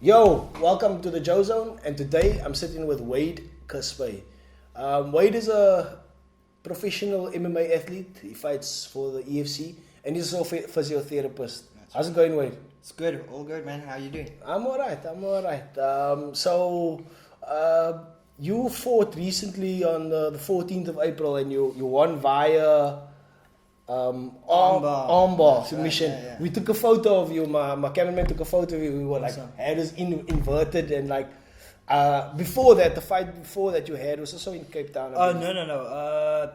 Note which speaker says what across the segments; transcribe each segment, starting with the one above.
Speaker 1: Yo, welcome to the Joe Zone, and today I'm sitting with Wade Kerspuy. Wade is a professional MMA athlete. He fights for the EFC, and he's also a physiotherapist. How's it going, Wade?
Speaker 2: It's good, all good, man. How you doing?
Speaker 1: I'm alright. You fought recently on the 14th of April, and you won via armbar submission.
Speaker 2: Right, yeah.
Speaker 1: We took a photo of you. My cameraman took a photo of you. We were like,
Speaker 2: Awesome.
Speaker 1: head is inverted, and like before that, the fight before that you had was also in Cape Town.
Speaker 2: Oh no.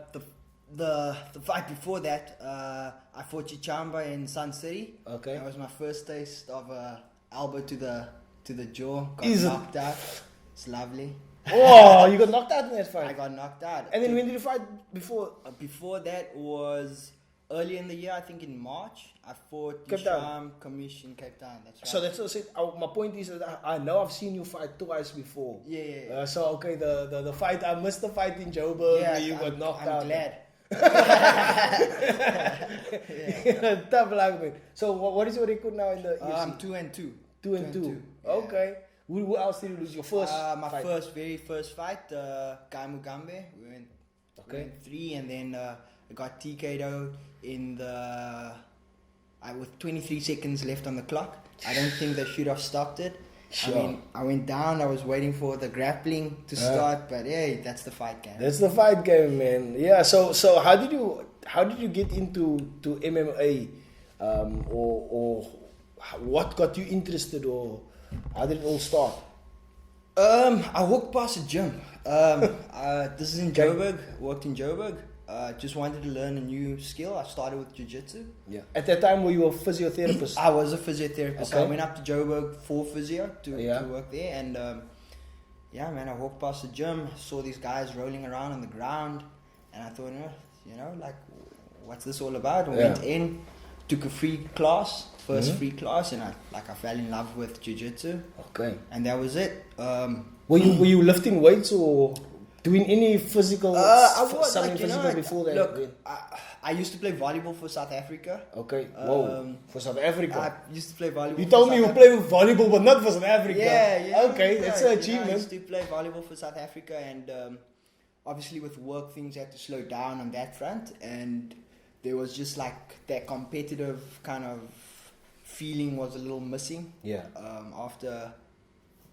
Speaker 2: The fight before that, I fought Chichamba in Sun City.
Speaker 1: Okay.
Speaker 2: That was my first taste of elbow to the jaw. Got
Speaker 1: Is it-
Speaker 2: knocked out. It's lovely.
Speaker 1: Oh, you got knocked out in that
Speaker 2: I
Speaker 1: fight.
Speaker 2: got knocked out.
Speaker 1: And then when did you fight before?
Speaker 2: Before that was early in the year, I think in March. I fought
Speaker 1: Cape Town.
Speaker 2: Commission Cape Town. That's right.
Speaker 1: So that's also it. My point is that I know I've seen you fight twice before.
Speaker 2: Yeah.
Speaker 1: So okay, the fight, I missed the fight in Joburg where you got knocked out.
Speaker 2: I'm glad.
Speaker 1: Tough luck, man. So what is your record now in the UFC?
Speaker 2: I'm 2-2.
Speaker 1: 2-2.
Speaker 2: Yeah.
Speaker 1: Okay. Who else did you lose? Your first
Speaker 2: my
Speaker 1: fight?
Speaker 2: very first fight, Guy Mugambe. We went 3, and then I got TK'd in with 23 seconds left on the clock. I don't think they should have stopped it.
Speaker 1: Sure.
Speaker 2: I mean, I went down. I was waiting for the grappling to start, but hey, that's the fight game.
Speaker 1: That's the fight game, man. Yeah. So how did you get into MMA, or what got you interested, or how did it all start?
Speaker 2: I walked past a gym. This is in Joburg. Worked in Joburg. Just wanted to learn a new skill. I started with jiu-jitsu.
Speaker 1: Yeah. At that time, were you a physiotherapist?
Speaker 2: I was a physiotherapist. So
Speaker 1: Okay.
Speaker 2: I went up to Joburg for physio to
Speaker 1: Yeah.
Speaker 2: work there. And I walked past the gym, saw these guys rolling around on the ground. And I thought, like, what's this all about? I went in, took a free class, free class, and I fell in love with jiu-jitsu.
Speaker 1: Okay.
Speaker 2: And that was it.
Speaker 1: Were you lifting weights or doing any physical something physical before that?
Speaker 2: Look, I used to play volleyball for South Africa.
Speaker 1: Okay. Whoa. For South Africa.
Speaker 2: I used to play volleyball.
Speaker 1: You
Speaker 2: for
Speaker 1: told me
Speaker 2: South
Speaker 1: you play with volleyball, but not for South Africa.
Speaker 2: Yeah.
Speaker 1: Okay, that's an
Speaker 2: I
Speaker 1: achievement.
Speaker 2: used to play volleyball for South Africa, and obviously with work things had to slow down on that front, and there was just like that competitive kind of feeling was a little missing.
Speaker 1: Yeah.
Speaker 2: After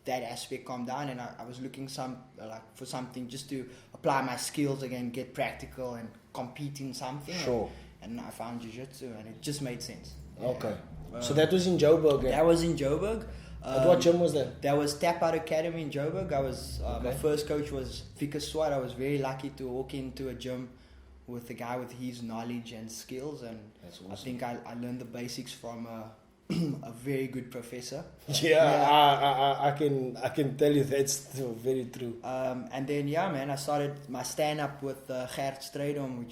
Speaker 2: that aspect calmed down, and I was looking for something just to apply my skills again, get practical and compete in something.
Speaker 1: Sure.
Speaker 2: And I found jiu-jitsu, and it just made sense.
Speaker 1: Okay. So that was in Joburg.
Speaker 2: That was in Joburg.
Speaker 1: What gym was that?
Speaker 2: That was Tap Out Academy in Joburg. I was my
Speaker 1: Okay.
Speaker 2: first coach was Vikas Swart. I was very lucky to walk into a gym with a guy with his knowledge and skills, and
Speaker 1: That's awesome.
Speaker 2: I think I learned the basics from a very good professor.
Speaker 1: I can tell you that's very true.
Speaker 2: And then I started my stand up with Gert Strydom,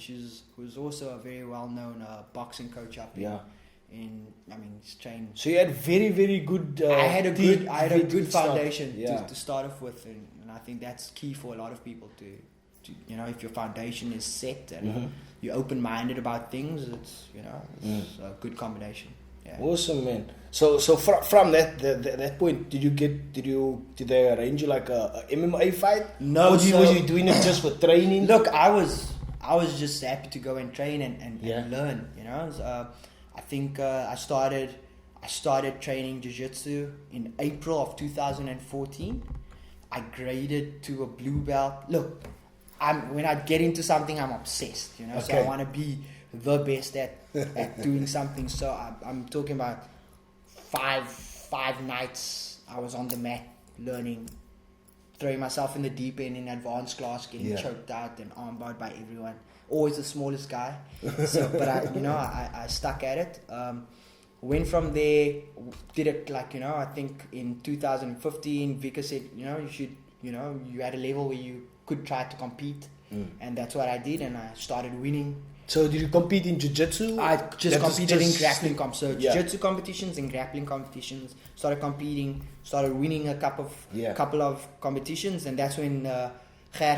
Speaker 2: who's also a very well known boxing coach up here. He's trained.
Speaker 1: So you had very, very good.
Speaker 2: I had a good
Speaker 1: start.
Speaker 2: foundation
Speaker 1: Yeah.
Speaker 2: to start off with, and I think that's key for a lot of people to if your foundation is set and you're open minded about things, it's a good combination. Yeah.
Speaker 1: Awesome, man. So from that point, did they arrange you like a MMA fight?
Speaker 2: No,
Speaker 1: Or was you doing it just for training?
Speaker 2: Look, I was just happy to go and train and learn. I think I started training jiu-jitsu in April of 2014. I graded to a blue belt. Look, when I get into something, I'm obsessed. So I want to be the best at doing something. So I'm talking about five nights I was on the mat learning, throwing myself in the deep end in advanced class, getting choked out and armbarred by everyone. Always the smallest guy. But I stuck at it. Went from there, did it I think in 2015, Vika said, you had a level where you could try to compete. And that's what I did, and I started winning.
Speaker 1: So did you compete in jiu-jitsu?
Speaker 2: I just competed in grappling competitions. So jiu-jitsu competitions and grappling competitions. Started competing, started winning a couple of competitions, and that's when Gert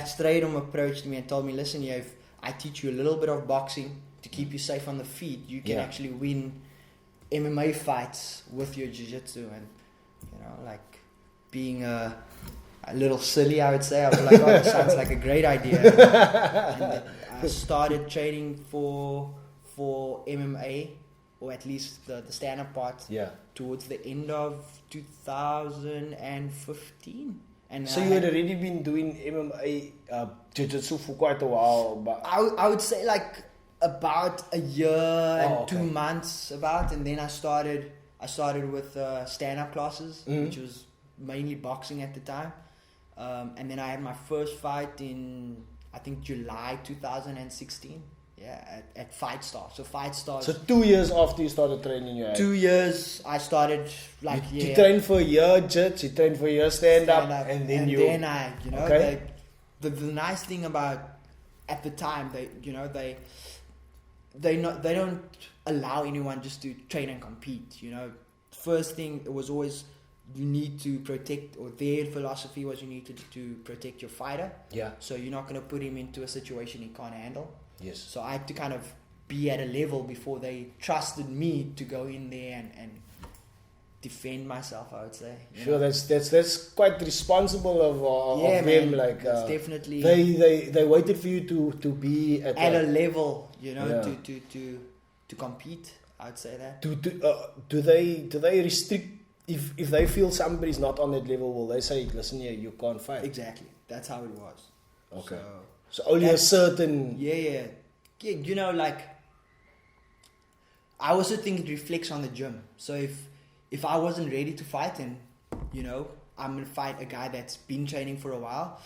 Speaker 2: Strydom approached me and told me, listen, if I teach you a little bit of boxing to keep you safe on the feet, you can actually win MMA fights with your jiu-jitsu. And like being a little silly, I would say. I was like, oh, that sounds like a great idea. And I started training for MMA, or at least the stand-up part, towards the end of 2015. And
Speaker 1: so you had already been doing MMA jiu-jitsu for quite a while, but
Speaker 2: I would say like about a year and 2 months and then I started with stand-up classes, which was mainly boxing at the time, and then I had my first fight in I think July 2016 at Fight Star. So Fight Star,
Speaker 1: so 2 years after you started training,
Speaker 2: 2 years I started like
Speaker 1: you trained for a year jits, you trained for a year stand-up, and then
Speaker 2: I the nice thing about at the time they don't allow anyone just to train and compete. First thing, it was always you need to protect, or their philosophy was you need to protect your fighter. So you're not going to put him into a situation he can't handle.
Speaker 1: Yes.
Speaker 2: So I had to kind of be at a level before they trusted me to go in there and defend myself, I would say.
Speaker 1: Sure, that's quite responsible of them. Like
Speaker 2: definitely
Speaker 1: they waited for you to be at
Speaker 2: a level, to compete. I'd say that.
Speaker 1: Do they restrict if they feel somebody's not on that level? Will they say, listen here, you can't fight?
Speaker 2: Exactly. That's how it was.
Speaker 1: Okay. So only a certain...
Speaker 2: like... I also think it reflects on the gym. So if I wasn't ready to fight and, I'm going to fight a guy that's been training for a while,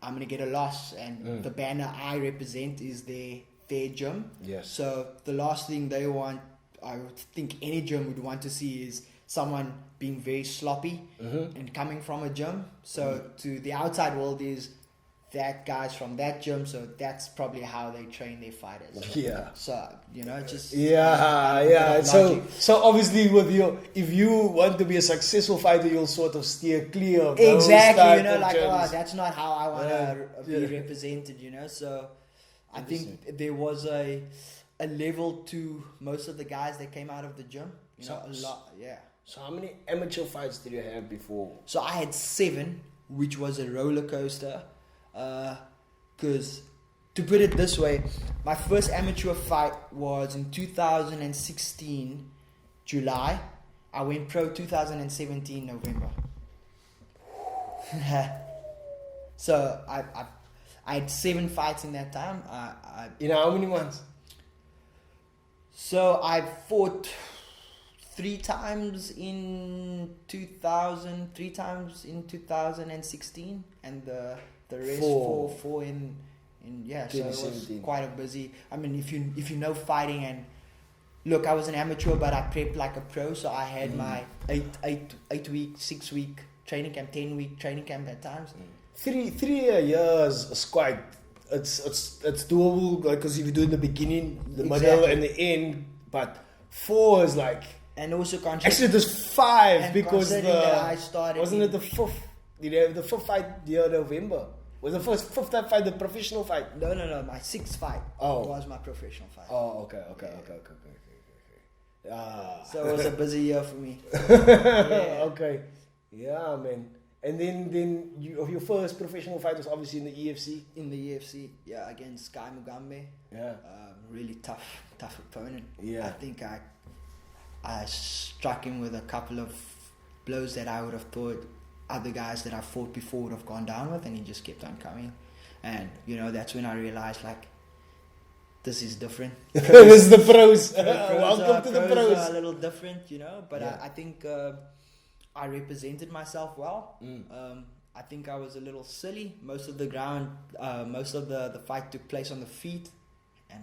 Speaker 2: I'm going to get a loss. And the banner I represent is their gym.
Speaker 1: Yes.
Speaker 2: So the last thing they want, I would think any gym would want to see, is someone being very sloppy and coming from a gym. So to the outside world is that guy's from that gym, so that's probably how they train their fighters. So just
Speaker 1: So obviously if you want to be a successful fighter, you'll sort of steer clear of those
Speaker 2: exactly.
Speaker 1: gyms.
Speaker 2: That's not how I want to be represented. So I think there was a level to most of the guys that came out of the gym. A lot.
Speaker 1: So how many amateur fights did you have before?
Speaker 2: So I had 7, which was a roller coaster. Because to put it this way, my first amateur fight was in 2016 July. I went pro 2017 November. So I had 7 fights in that time.
Speaker 1: In how many months?
Speaker 2: So I fought 3 times in 2000, 3 times in 2016, and the rest four in so it was quite a busy. I mean, if you know fighting, and look, I was an amateur, but I prepped like a pro, so I had my 8 week, 6 week training camp, 10 week training camp at times.
Speaker 1: 3 years is quite. It's doable, because if you do in the beginning, the middle, and the end, but 4 is like.
Speaker 2: And also
Speaker 1: actually, there's 5 because
Speaker 2: I started.
Speaker 1: Wasn't it the 5th? Did you have the 5th fight in November? Was the 5th fight the professional fight?
Speaker 2: No. My 6th fight was my professional fight.
Speaker 1: Oh, okay.
Speaker 2: So it was a busy year for me.
Speaker 1: Okay. Yeah, man. And then your first professional fight was obviously in the EFC.
Speaker 2: In the EFC, against Sky Mugambe. Really tough opponent. I think I struck him with a couple of blows that I would have thought other guys that I fought before would have gone down with, and he just kept on coming. And that's when I realized, like, this is different.
Speaker 1: This is the pros. Welcome to the pros.
Speaker 2: Are a little different, but I think I represented myself well. I think I was a little silly. Most of the fight took place on the feet, and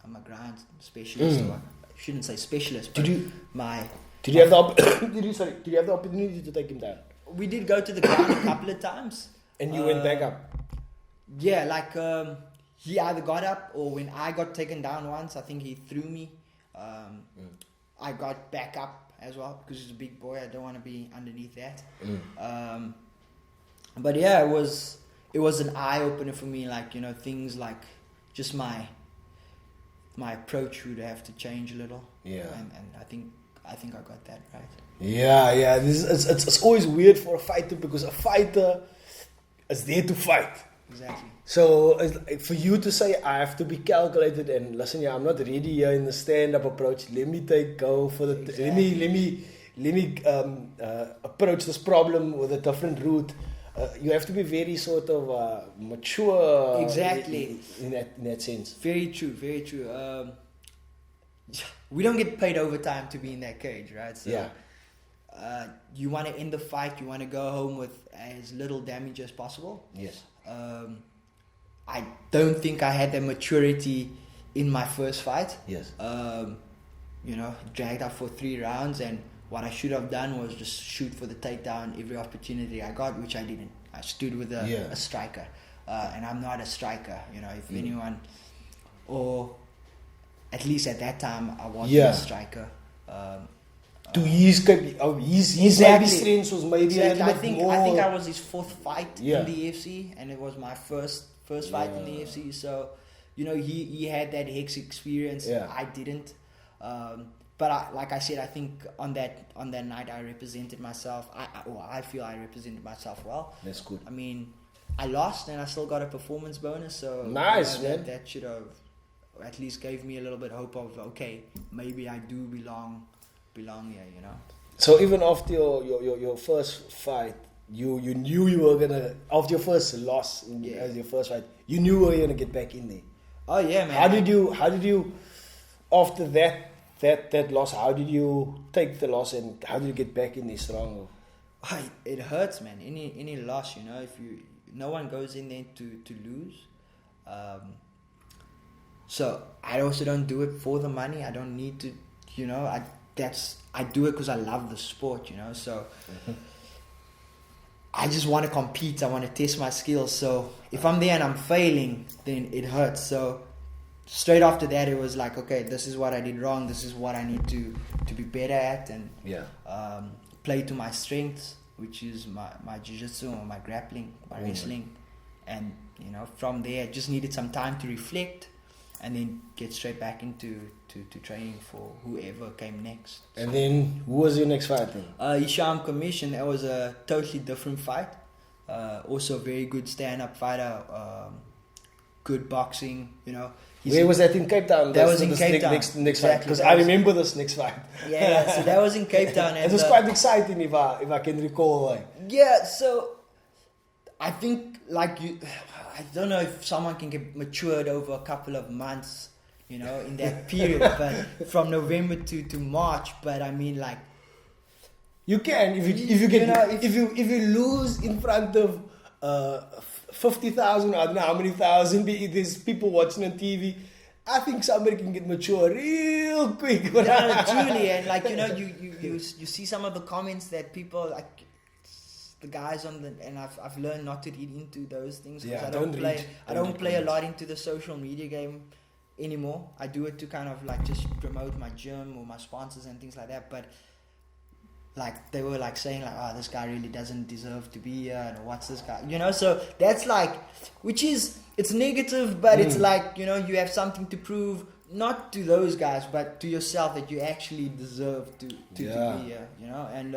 Speaker 2: I'm a ground specialist. Or I shouldn't say specialist. But Did you have the opportunity to take him down? We did go to the ground a couple of times.
Speaker 1: And you went back up?
Speaker 2: Yeah, like he either got up, or when I got taken down once, I think he threw me. I got back up as well, because he's a big boy. I don't want to be underneath that. But yeah, it was an eye opener for me. Like, things like just my approach would have to change a little.
Speaker 1: Yeah.
Speaker 2: And I think I got that right.
Speaker 1: Yeah. It's always weird for a fighter because a fighter is there to fight.
Speaker 2: Exactly.
Speaker 1: So for you to say I have to be calculated and listen, I'm not ready here in the stand-up approach. Let me let me approach this problem with a different route. You have to be very sort of mature.
Speaker 2: Exactly.
Speaker 1: In that sense.
Speaker 2: Very true. We don't get paid overtime to be in that cage, right? So,
Speaker 1: yeah.
Speaker 2: You want to end the fight. You want to go home with as little damage as possible.
Speaker 1: Yes.
Speaker 2: I don't think I had the maturity in my first fight.
Speaker 1: Yes.
Speaker 2: Dragged out for 3 rounds, and what I should have done was just shoot for the takedown every opportunity I got, which I didn't. I stood with a striker, and I'm not a striker. If anyone, or at least at that time, I wasn't a striker.
Speaker 1: To his
Speaker 2: Exactly.
Speaker 1: strengths was maybe a little bit more.
Speaker 2: I think I was his 4th fight in the EFC, and it was my first fight in the EFC. So, he had that Hex experience.
Speaker 1: Yeah.
Speaker 2: I didn't. But like I said, I think on that night I represented myself. I feel I represented myself well.
Speaker 1: That's good.
Speaker 2: I mean, I lost and I still got a performance bonus. So
Speaker 1: nice, man.
Speaker 2: That should have at least gave me a little bit of hope of okay, maybe I do belong here.
Speaker 1: So even after your first fight, you knew you were gonna, after your first loss as your first fight, you knew you were gonna get back in there.
Speaker 2: Oh yeah, man.
Speaker 1: How did you after that loss, how did you take the loss and how did you get back in there stronger?
Speaker 2: It hurts, man. Any loss, if no one goes in there to lose. So I also don't do it for the money. I don't need to, I do it because I love the sport, So I just want to compete. I want to test my skills. So if I'm there and I'm failing, then it hurts. So straight after that, it was like, okay, this is what I did wrong. This is what I need to be better at, and play to my strengths, which is my jiu-jitsu or my grappling, my wrestling. And, from there, I just needed some time to reflect and then get straight back into training for whoever came next.
Speaker 1: And then, who was your next fight then?
Speaker 2: Isham Commission, that was a totally different fight. Also a very good stand-up fighter, good boxing,
Speaker 1: Where was that, in Cape Town?
Speaker 2: That was in Cape Town.
Speaker 1: Next fight, because I remember this next fight.
Speaker 2: Yeah, so that was in Cape Town. And
Speaker 1: it was quite exciting if I can recall.
Speaker 2: Yeah, so I think I don't know if someone can get matured over a couple of months, in that period, but from November to March. But I mean,
Speaker 1: you can if you lose in front of 50,000, I don't know how many thousand, there's people watching on TV. I think somebody can get mature real quick.
Speaker 2: No, truly, and you see some of the comments that people the guys and I've learned not to read into those things because I don't play a lot into the social media game anymore. I do it to kind of just promote my gym or my sponsors and things like that, but they were saying oh, this guy really doesn't deserve to be here, and what's this guy, so that's which is, it's negative, but it's you have something to prove, not to those guys but to yourself, that you actually deserve to be here, and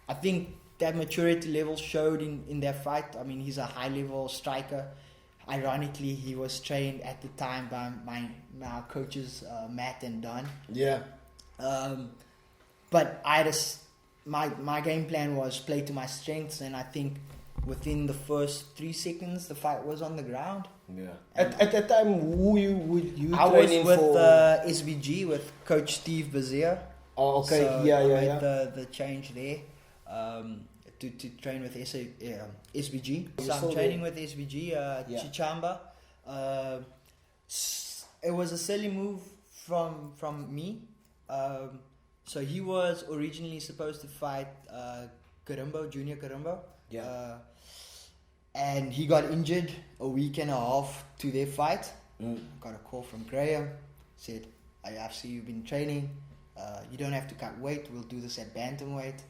Speaker 2: I think that maturity level showed in that fight. I mean, he's a high level striker. Ironically, he was trained at the time by my coaches, Matt and Don.
Speaker 1: Yeah.
Speaker 2: But my game plan was play to my strengths, and I think within the first 3 seconds the fight was on the ground.
Speaker 1: Yeah. At that time, who you
Speaker 2: I
Speaker 1: training
Speaker 2: was with
Speaker 1: for?
Speaker 2: SVG with Coach Steve Bazier.
Speaker 1: Oh, okay.
Speaker 2: So
Speaker 1: I
Speaker 2: made the change there to train with SVG. So I'm training with SVG Chichamba. It was a silly move from me. So he was originally supposed to fight Junior Karimbo.
Speaker 1: Yeah.
Speaker 2: And he got injured a week and a half to their fight. Got a call from Graham. Said, I see you've been training. You don't have to cut weight. We'll do this at bantamweight.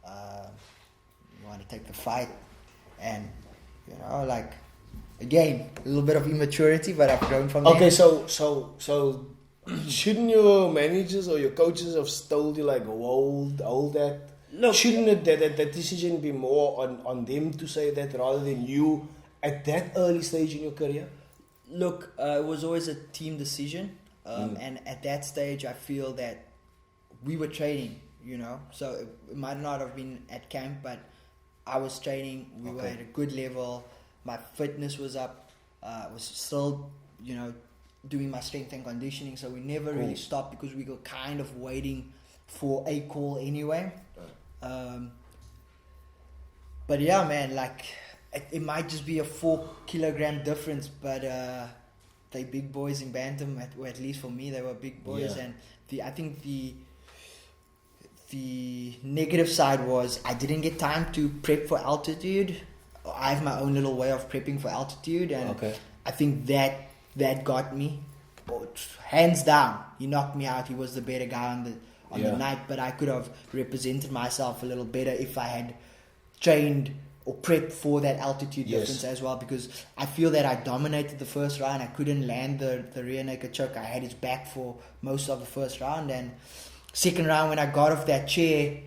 Speaker 2: You want to take the fight. And, again, a little bit of immaturity, but I've grown from there.
Speaker 1: Okay, so shouldn't your managers or your coaches have told you like, hold that?
Speaker 2: Look,
Speaker 1: Shouldn't that decision be more on them to say that rather than you at that early stage in your career?
Speaker 2: Look, it was always a team decision, and at that stage, I feel that we were training, so it might not have been at camp, but I was training. We were at a good level. My fitness was up. I was still, doing my strength and conditioning, so we never really stopped because we were kind of waiting for a call anyway. But yeah, man, like it might just be a 4 kilogram difference, but they big boys in bantam, or at least for me, they were big boys. And I think the negative side was I didn't get time to prep for altitude. I have my own little way of prepping for altitude, and I think that got me. Hands down, he knocked me out. He was the better guy on the night, but I could have represented myself a little better if I had trained or prepped for that altitude difference as well, because I feel that I dominated the first round. I couldn't land the rear naked choke. I had his back for most of the first round, and second round when I got off that chair,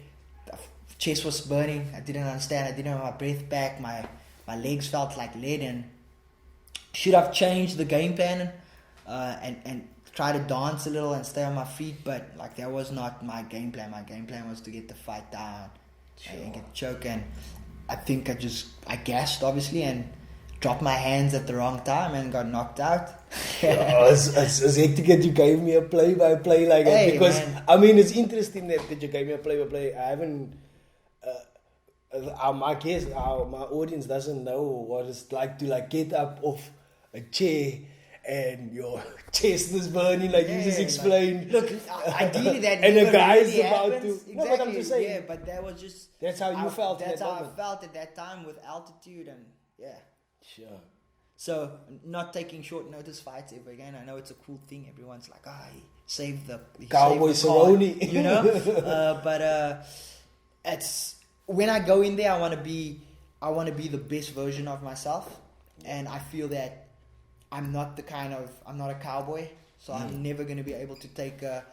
Speaker 2: the chest was burning. I didn't understand. I didn't have my breath back. My legs felt like lead, and should have changed the game plan and try to dance a little and stay on my feet, but like that was not my game plan. My game plan was to get the fight down and get the choke, and I think I gassed obviously and dropped my hands at the wrong time and got knocked out.
Speaker 1: It's hectic that you gave me a play-by-play like that, because man. I mean it's interesting that you gave me a play-by-play. I haven't my audience doesn't know what it's like to like get up off a chair and your chest is burning, like you just explained.
Speaker 2: Like, look, ideally that
Speaker 1: and the guy is
Speaker 2: really
Speaker 1: about
Speaker 2: happens.
Speaker 1: to.
Speaker 2: Exactly.
Speaker 1: No, but I'm just saying.
Speaker 2: Yeah, but that was just.
Speaker 1: That's how you felt.
Speaker 2: That's how I felt at that time with altitude, and
Speaker 1: Sure.
Speaker 2: So not taking short notice fights ever again. I know it's a cool thing. Everyone's like, he saved the
Speaker 1: Cowboy Cerrone,
Speaker 2: but it's when I go in there, I want to be the best version of myself, and I feel that. I'm not a cowboy, so I'm never going to be able to take a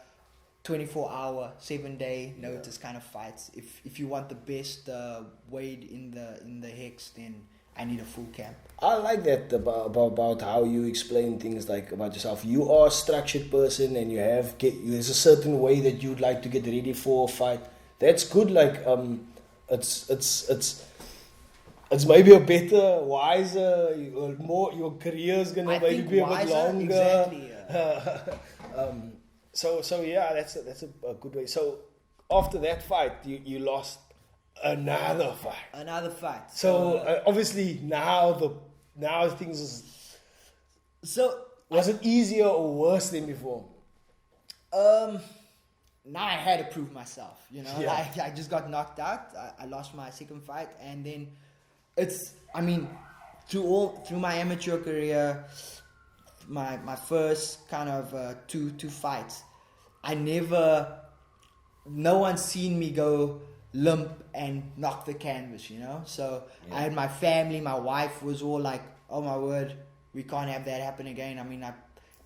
Speaker 2: 24-hour, 7-day notice kind of fights. If you want the best weight in the hex, then I need a full camp.
Speaker 1: I like that about how you explain things like about yourself. You are a structured person, and there's a certain way that you'd like to get ready for a fight. That's good. Like it's maybe a better, wiser, your career's gonna maybe be a bit longer.
Speaker 2: Exactly.
Speaker 1: So yeah, that's a good way. So after that fight, you lost another fight. So obviously now things is.
Speaker 2: So
Speaker 1: was it easier or worse than before?
Speaker 2: Now I had to prove myself. I just got knocked out. I lost my second fight, and then. Through my amateur career, my first kind of two fights, no one's seen me go limp and knock the canvas, So I had my family, my wife was all like, "Oh my word, we can't have that happen again." I mean,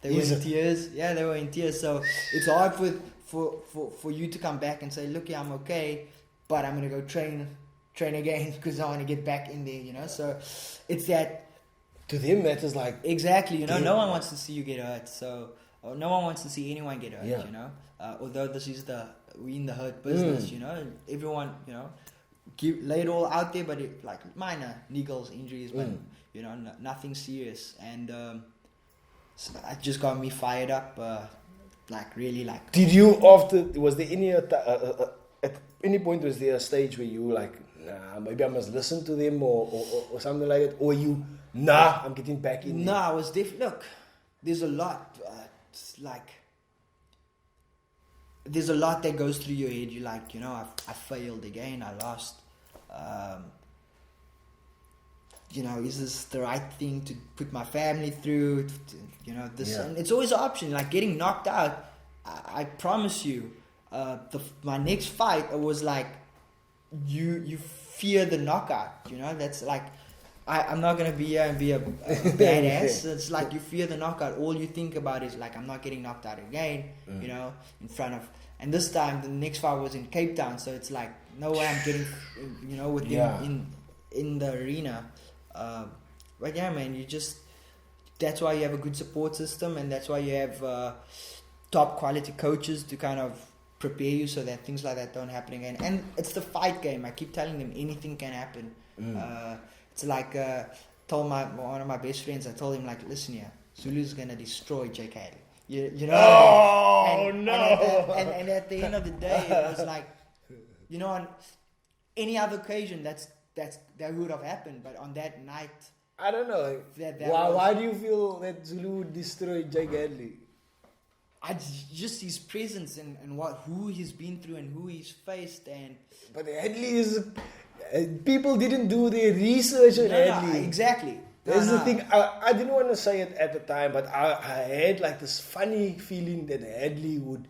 Speaker 2: they were in tears. Yeah, they were in tears. So it's hard for you to come back and say, "Look, I'm okay, but I'm gonna go train again because I want to get back in there, So it's that.
Speaker 1: To them, that is like.
Speaker 2: Exactly, no one wants to see you get hurt. Or no one wants to see anyone get hurt, Although this is we in the hurt business, Everyone, lay it all out there, but like minor niggles, injuries, but, nothing serious. And so that just got me fired up, really.
Speaker 1: Did you was there any, at any point was there a stage where you were like, nah, maybe I must listen to them or something like that? Or I'm getting back in there?
Speaker 2: No, I was look, there's a lot, there's a lot that goes through your head. You're like, I failed again, I lost. Is this the right thing to put my family through? This, and it's always an option. Like getting knocked out, I promise you, my next fight, it was like, you fear the knockout, that's like I'm not gonna be here and be a badass. It's like you fear the knockout. All you think about is like, I'm not getting knocked out again. You know, in front of. And this time the next fight was in Cape Town, so it's like no way I'm getting, you know, with him in the arena. But yeah, man, that's why you have a good support system, and that's why you have top quality coaches to kind of prepare you so that things like that don't happen again. And it's the fight game. I keep telling them anything can happen. It's like told one of my best friends. I told him like, listen here, Zulu's gonna destroy Jake Hadley. You know.
Speaker 1: Oh
Speaker 2: and,
Speaker 1: no!
Speaker 2: And at the end of the day, it was like, you know, on any other occasion that would have happened, but on that night,
Speaker 1: I don't know. Why do you feel that Zulu would destroy Jake Hadley?
Speaker 2: Just his presence and who he's been through and who he's faced
Speaker 1: But Hadley is. People didn't do their research on Hadley.
Speaker 2: No, exactly.
Speaker 1: That's the thing. I didn't want to say it at the time, but I had like this funny feeling that Hadley would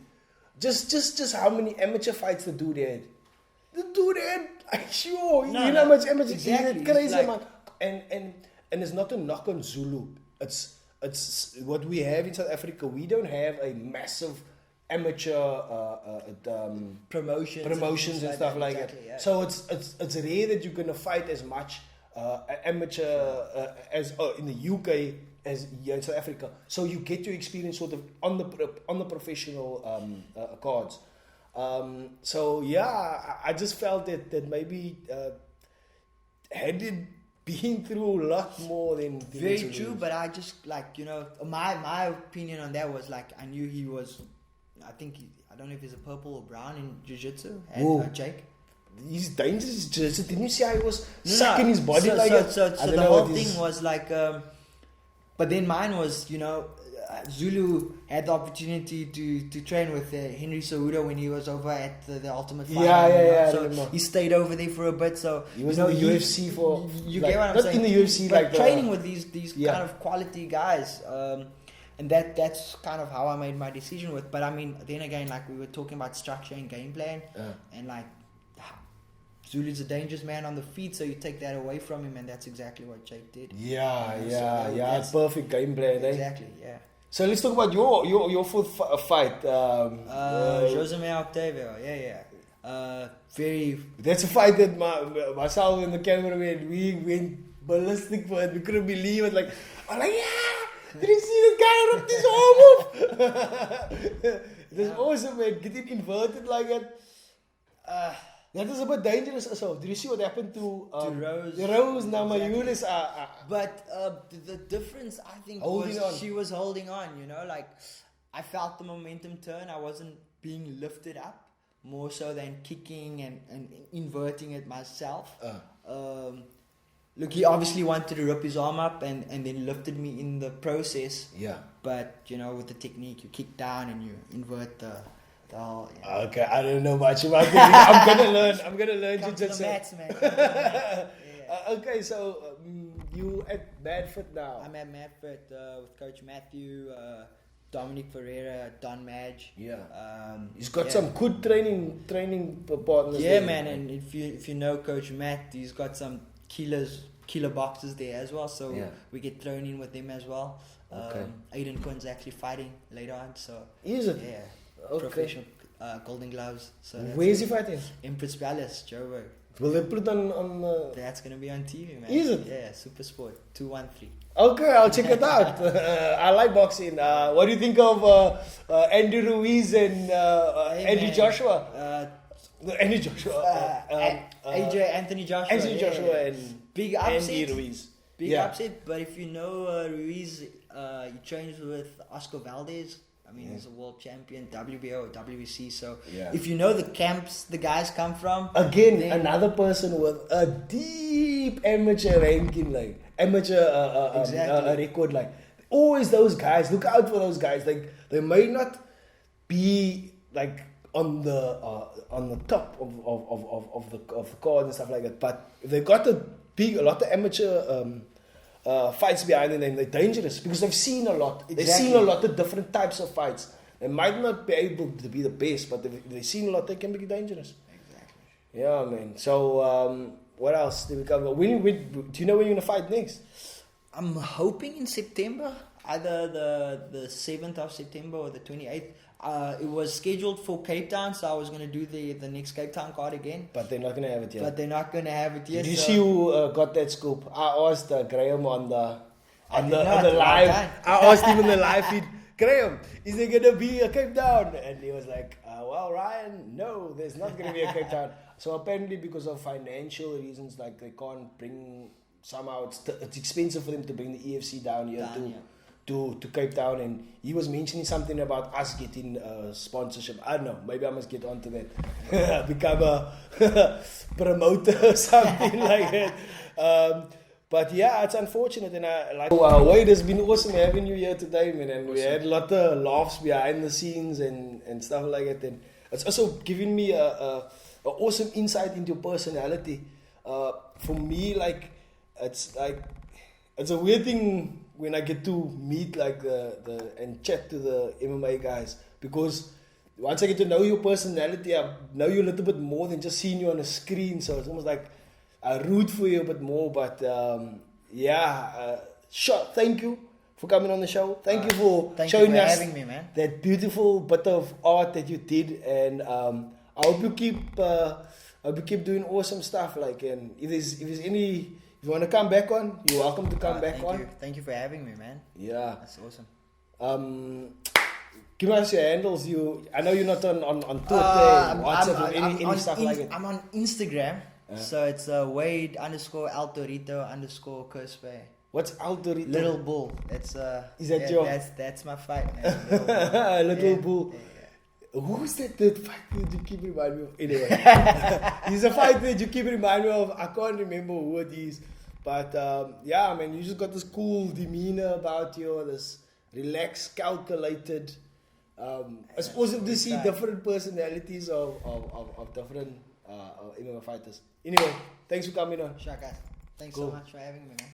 Speaker 1: just how many amateur fights the dude had. The dude had, sure, you know how much amateur.
Speaker 2: Exactly.
Speaker 1: He's crazy amount. And it's not a knock on Zulu. It's what we have in South Africa. We don't have a massive amateur promotions and stuff like that.
Speaker 2: Yeah.
Speaker 1: So it's rare that you're gonna fight as much amateur as in the UK as here in South Africa. So you get your experience sort of on the professional cards. So yeah, I just felt that maybe had it been through a lot more than
Speaker 2: very true. But I just like, you know, my opinion on that was like, I knew he was. I don't know if he's a purple or brown in jiu-jitsu. And Jake.
Speaker 1: He's dangerous. Didn't you see how he was sucking his body
Speaker 2: so the whole thing was like, but then mine was, you know, Zulu had the opportunity to train with Henry Cejudo when he was over at the Ultimate Fighter.
Speaker 1: Yeah.
Speaker 2: So he stayed over there for a bit. So
Speaker 1: he was in the UFC for.
Speaker 2: You
Speaker 1: like,
Speaker 2: get what I'm
Speaker 1: not
Speaker 2: saying?
Speaker 1: Not in the UFC,
Speaker 2: but
Speaker 1: like
Speaker 2: training with these kind of quality guys. And that's kind of how I made my decision with. But I mean, then again, like we were talking about structure and game plan, and like Zulu's a dangerous man on the feet, so you take that away from him, and that's exactly what Jake did.
Speaker 1: Yeah. Perfect game plan.
Speaker 2: Exactly. Yeah.
Speaker 1: So let's talk about your fourth fight.
Speaker 2: Joseme Octavio. Yeah. Very.
Speaker 1: That's a fight that myself and the cameraman, we went ballistic for it. We couldn't believe it. Like, I'm like, yeah, did you see the guy ripped his arm off? It was awesome, man. Getting inverted like that. That was a bit dangerous also. Did you see what happened to Rose Namajunas?
Speaker 2: But the difference, I think, she was holding on, you know, like I felt the momentum turn. I wasn't being lifted up more so than kicking and inverting it myself. Look, he obviously wanted to rip his arm up and then lifted me in the process. Yeah. But, you know, with the technique, you kick down and you invert the whole, you know. Okay,
Speaker 1: I don't know much about it. I'm gonna learn jiu-jitsu.
Speaker 2: Mats, man.
Speaker 1: Okay, so you at Madford now?
Speaker 2: I'm at Madford with Coach Matthew, Dominic Ferreira, Don Madge.
Speaker 1: Yeah. He's got some good training partners.
Speaker 2: Yeah, man. And if you know Coach Matt, he's got some killer boxes there as well. So we get thrown in with them as well. Okay. Aiden Quinn's actually fighting later on. So
Speaker 1: is it?
Speaker 2: Yeah.
Speaker 1: Okay.
Speaker 2: Professional Golden Gloves. So
Speaker 1: where is he fighting?
Speaker 2: Empress Palace, Joburg.
Speaker 1: Will they put it on
Speaker 2: That's gonna be on TV, man.
Speaker 1: Is it?
Speaker 2: Yeah, Super Sport 213.
Speaker 1: Okay, I'll check it out. I like boxing. What do you think of Andy Ruiz and Andy Joshua? Andy Joshua.
Speaker 2: Anthony Joshua.
Speaker 1: Anthony Joshua and
Speaker 2: big upset.
Speaker 1: Andy Ruiz.
Speaker 2: Big upset, but if you know Ruiz, he trains with Oscar Valdez. I mean, he's a world champion, WBO, WBC. So if you know the camps the guys come from,
Speaker 1: again, another person with a deep amateur ranking, like amateur record, like always those guys. Look out for those guys. Like they may not be like on the top of the card and stuff like that, but they got a lot of amateur fights behind them, and they're dangerous because they've seen a lot. Exactly. They've seen a lot of different types of fights. They might not be able to be the best, but they've seen a lot. They can be dangerous.
Speaker 2: Exactly.
Speaker 1: Yeah, man. So What else did we cover? Do you know when you're gonna fight next?
Speaker 2: I'm hoping in September, either the 7th of September or the 28th. It was scheduled for Cape Town, so I was going to do the next Cape Town card again.
Speaker 1: But they're not gonna have it yet. Did you see who got that scoop? I asked Graham on the live. I asked him in the live feed, Graham, is there gonna be a Cape Town? And he was like, well, Ryan, no, there's not gonna be a Cape Town. So apparently, because of financial reasons, like they can't bring. Somehow it's expensive for them to bring the EFC down here to Cape Town, and he was mentioning something about us getting sponsorship. I don't know, maybe I must get onto that, become a promoter or something like that. But yeah, it's unfortunate, and Wade, has been awesome having you here today, man, and we had a lot of laughs behind the scenes and stuff like that, and it's also given me a awesome insight into your personality. For me, like, it's a weird thing when I get to meet and chat to the MMA guys, because once I get to know your personality, I know you a little bit more than just seeing you on a screen. So it's almost like I root for you a bit more. But thank you for coming on the show. Thank you for showing us
Speaker 2: having me, man.
Speaker 1: That beautiful bit of art that you did, and I hope you keep doing awesome stuff. Like, and if you want to come back on, you're welcome to come back on.
Speaker 2: Thank you for having me, man.
Speaker 1: Yeah.
Speaker 2: That's awesome.
Speaker 1: Give us your handles. I know you're not on Twitter, WhatsApp, or any stuff like it.
Speaker 2: I'm on Instagram. So it's Wade _Altorito _Kerspuy.
Speaker 1: What's Altorito?
Speaker 2: Little Bull. That's
Speaker 1: Is that your?
Speaker 2: That's my fight, man.
Speaker 1: Little Bull. Yeah. Who's that fight that you keep reminding me of? Anyway, he's a fight that you keep reminding me of. I can't remember who it is. But yeah, man, you just got this cool demeanor about you, this relaxed, calculated. It's awesome to see different personalities of different MMA fighters. Anyway, thanks for coming on.
Speaker 2: Sure, guys. Thanks so much for having me, man.